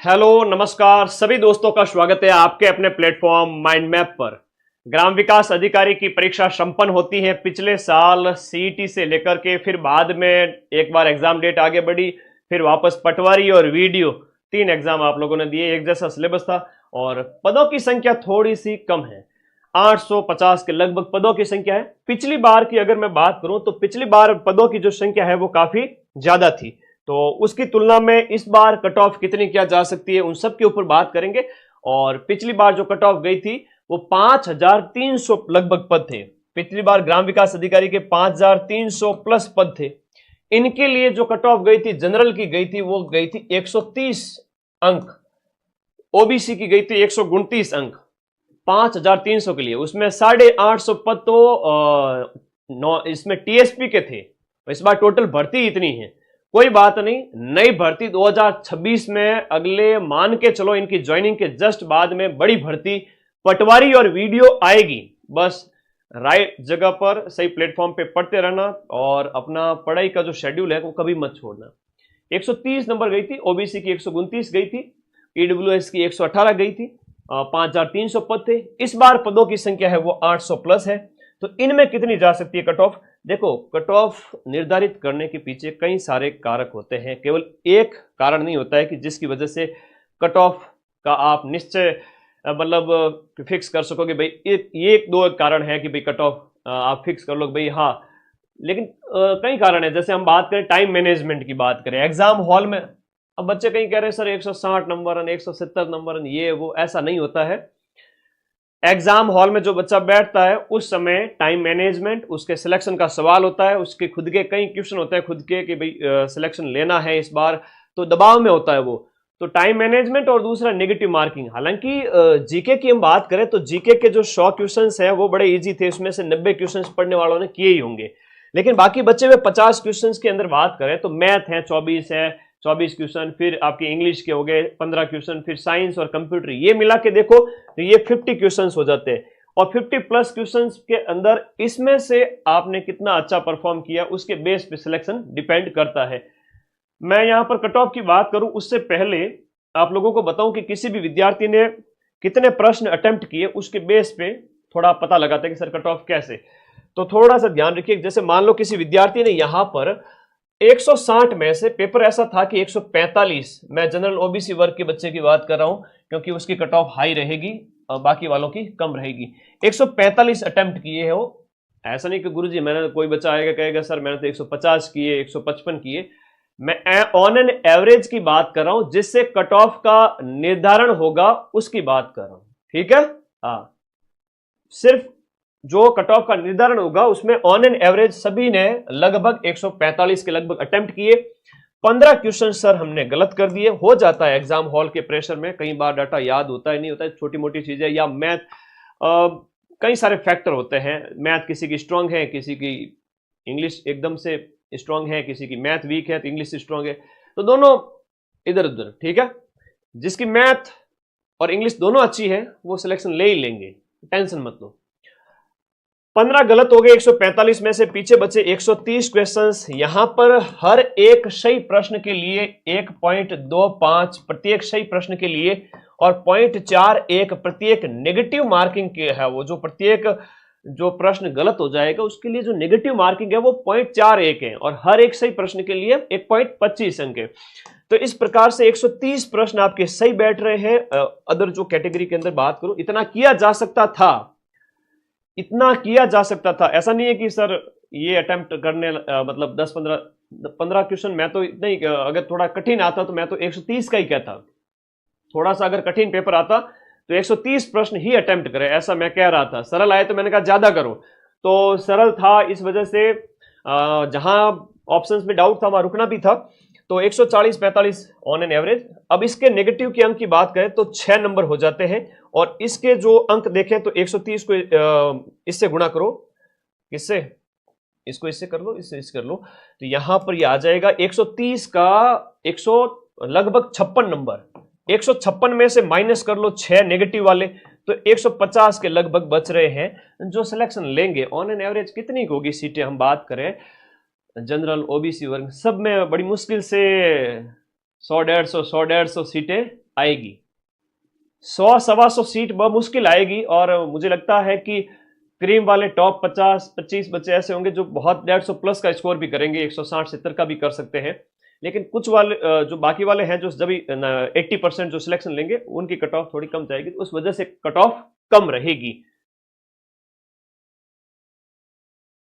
Hello नमस्कार सभी दोस्तों का स्वागत है आपके अपने प्लेटफॉर्म माइंड मैप पर। ग्राम विकास अधिकारी की परीक्षा संपन्न होती है पिछले साल सीईटी से लेकर के, फिर बाद में एक बार एग्जाम डेट आगे बढ़ी, फिर वापस पटवारी और वीडियो 3 एग्जाम आप लोगों ने दिए। एक जैसा सिलेबस था और पदों की संख्या थोड़ी सी कम है, 850 के लगभग पदों की संख्या है। पिछली बार की अगर मैं बात करूं तो पिछली बार पदों की जो संख्या है वो काफी ज्यादा थी, तो उसकी तुलना में इस बार कट ऑफ कितनी किया जा सकती है उन सब के ऊपर बात करेंगे। और पिछली बार जो कट ऑफ गई थी वो 5300 लगभग पद थे। पिछली बार ग्राम विकास अधिकारी के 5300 प्लस पद थे। इनके लिए जो कट ऑफ गई थी जनरल की गई थी वो गई थी 130 अंक, ओबीसी की गई थी 129 अंक 5300 के लिए। उसमें 850 पद तो इसमें टीएसपी के थे। इस बार टोटल भर्ती इतनी है, कोई बात नहीं, नई भर्ती 2026 में अगले मान के चलो इनकी ज्वाइनिंग के जस्ट बाद में बड़ी भर्ती पटवारी और वीडियो आएगी। बस राइट जगह पर सही प्लेटफॉर्म पे पढ़ते रहना और अपना पढ़ाई का जो शेड्यूल है वो कभी मत छोड़ना। 130 नंबर गई थी, ओबीसी की 129 गई थी, ईडब्ल्यूएस की 118 गई थी, 5300 पद थे। इस बार पदों की संख्या है वो 800 प्लस है। तो इनमें कितनी जा सकती है कट ऑफ? देखो, कट ऑफ निर्धारित करने के पीछे कई सारे कारक होते हैं, केवल एक कारण नहीं होता है कि जिसकी वजह से कट ऑफ का आप निश्चय मतलब फिक्स कर सकोगे भाई ये एक दो कारण है कि भाई कट ऑफ आप फिक्स कर लो भाई। हाँ, लेकिन कई कारण है। जैसे हम बात करें टाइम मैनेजमेंट की बात करें एग्जाम हॉल में, अब बच्चे कहीं कह रहे हैं सर 160 नंबर 170 नंबर ये वो, ऐसा नहीं होता है। एग्जाम हॉल में जो बच्चा बैठता है उस समय टाइम मैनेजमेंट, उसके सिलेक्शन का सवाल होता है, उसके खुद के कई क्वेश्चन होते हैं खुद के कि भाई सिलेक्शन लेना है इस बार, तो दबाव में होता है वो। तो टाइम मैनेजमेंट और दूसरा नेगेटिव मार्किंग। हालांकि जीके की हम बात करें तो जीके के जो 100 क्वेश्चंस हैं वो बड़े इजी थे, उसमें से 90 क्वेश्चंस पढ़ने वालों ने किए ही होंगे। लेकिन बाकी बचे हुए 50 क्वेश्चंस के अंदर बात करें तो मैथ है 24 क्वेश्चन, फिर आपके इंग्लिश के हो गए 15 क्वेश्चन, फिर साइंस और कंप्यूटर, ये मिला के देखो तो ये 50 क्वेश्चंस हो जाते हैं। और 50 प्लस क्वेश्चंस के अंदर इसमें से आपने कितना अच्छा परफॉर्म किया उसके बेस पे सिलेक्शन डिपेंड करता है। मैं यहां पर कट ऑफ की बात करूं उससे पहले आप लोगों को बताऊं कि किसी भी विद्यार्थी ने कितने प्रश्न अटेम्प्ट किए उसके बेस पे थोड़ा पता लगाता है कि सर कट ऑफ कैसे। तो थोड़ा सा ध्यान रखिए, जैसे मान लो किसी विद्यार्थी ने यहां पर 160 में से पेपर ऐसा था कि 145, मैं जनरल ओबीसी वर्ग के बच्चे की बात कर रहा हूं क्योंकि उसकी कट ऑफ हाई रहेगी और बाकी वालों की कम रहेगी। 145 अटेम्प्ट किए हो, ऐसा नहीं कि गुरुजी मैंने, कोई बच्चा आएगा कहेगा सर मैंने तो 150 किए 155 किए। मैं ऑन एन एवरेज की बात कर रहा हूं, जिससे कट ऑफ का निर्धारण होगा उसकी बात कर रहा हूं, ठीक है। हाँ, सिर्फ जो कट ऑफ का निर्धारण होगा उसमें ऑन एन एवरेज सभी ने लगभग 145 के लगभग अटेम्प्ट किए। 15 क्वेश्चन सर हमने गलत कर दिए। हो जाता है एग्जाम हॉल के प्रेशर में, कई बार डाटा याद होता है नहीं होता है, छोटी मोटी चीजें या मैथ, कई सारे फैक्टर होते हैं। मैथ किसी की स्ट्रांग है, किसी की इंग्लिश एकदम से स्ट्रांग है, किसी की मैथ वीक है तो इंग्लिश स्ट्रांग है, तो दोनों इधर उधर, ठीक है। जिसकी मैथ और इंग्लिश दोनों अच्छी है वो सिलेक्शन ले ही लेंगे, टेंशन मत लो। 15 गलत हो गए 145 में से, पीछे बचे 130 क्वेश्चंस। यहां पर हर एक सही प्रश्न के लिए 1.25 प्रत्येक सही प्रश्न के लिए और 0.41 प्रत्येक नेगेटिव मार्किंग के है। वो जो प्रत्येक जो प्रश्न गलत हो जाएगा उसके लिए जो नेगेटिव मार्किंग है वो 0.41 है और हर एक सही प्रश्न के लिए 1.25 अंक है। तो इस प्रकार से 130 प्रश्न आपके सही बैठ रहे हैं। अदर जो कैटेगरी के अंदर बात करूं, इतना किया जा सकता था, इतना किया जा सकता था। ऐसा नहीं है कि सर ये अटेम्प्ट करने मतलब 10-15 क्वेश्चन, मैं तो इतना ही, अगर थोड़ा कठिन आता तो मैं तो 130 का ही कहता। थोड़ा सा अगर कठिन पेपर आता तो 130 प्रश्न ही अटेम्प्ट करे, ऐसा मैं कह रहा था। सरल आए तो मैंने कहा ज्यादा करो, तो सरल था इस वजह से जहां ऑप्शंस में डाउट था वहां रुकना भी था। तो 140-45 ऑन एन एवरेज। अब इसके नेगेटिव के अंक की बात करें तो 6 नंबर हो जाते हैं और इसके जो अंक देखें तो 130 को इससे गुणा करो, किससे, इसको इससे कर लो, इससे इससे कर लो, तो यहां पर ये आ जाएगा 130 का 100 लगभग 56 नंबर। 156 में से माइनस कर लो 6 नेगेटिव वाले, तो 150 के लगभग बच रहे हैं जो सिलेक्शन लेंगे। ऑन एन एवरेज कितनी होगी सीटें हम बात करें जनरल ओबीसी वर्ग, सब में बड़ी मुश्किल से 100-150 सीटें आएगी। 100-125 सीट मुश्किल आएगी, और मुझे लगता है कि क्रीम वाले टॉप 50-25 बच्चे ऐसे होंगे जो बहुत 150 प्लस का स्कोर भी करेंगे, 160-70 का भी कर सकते हैं। लेकिन कुछ वाले जो बाकी वाले हैं जो जब 80% जो सिलेक्शन लेंगे, उनकी कट ऑफ थोड़ी कम जाएगी, तो उस वजह से कट ऑफ कम रहेगी।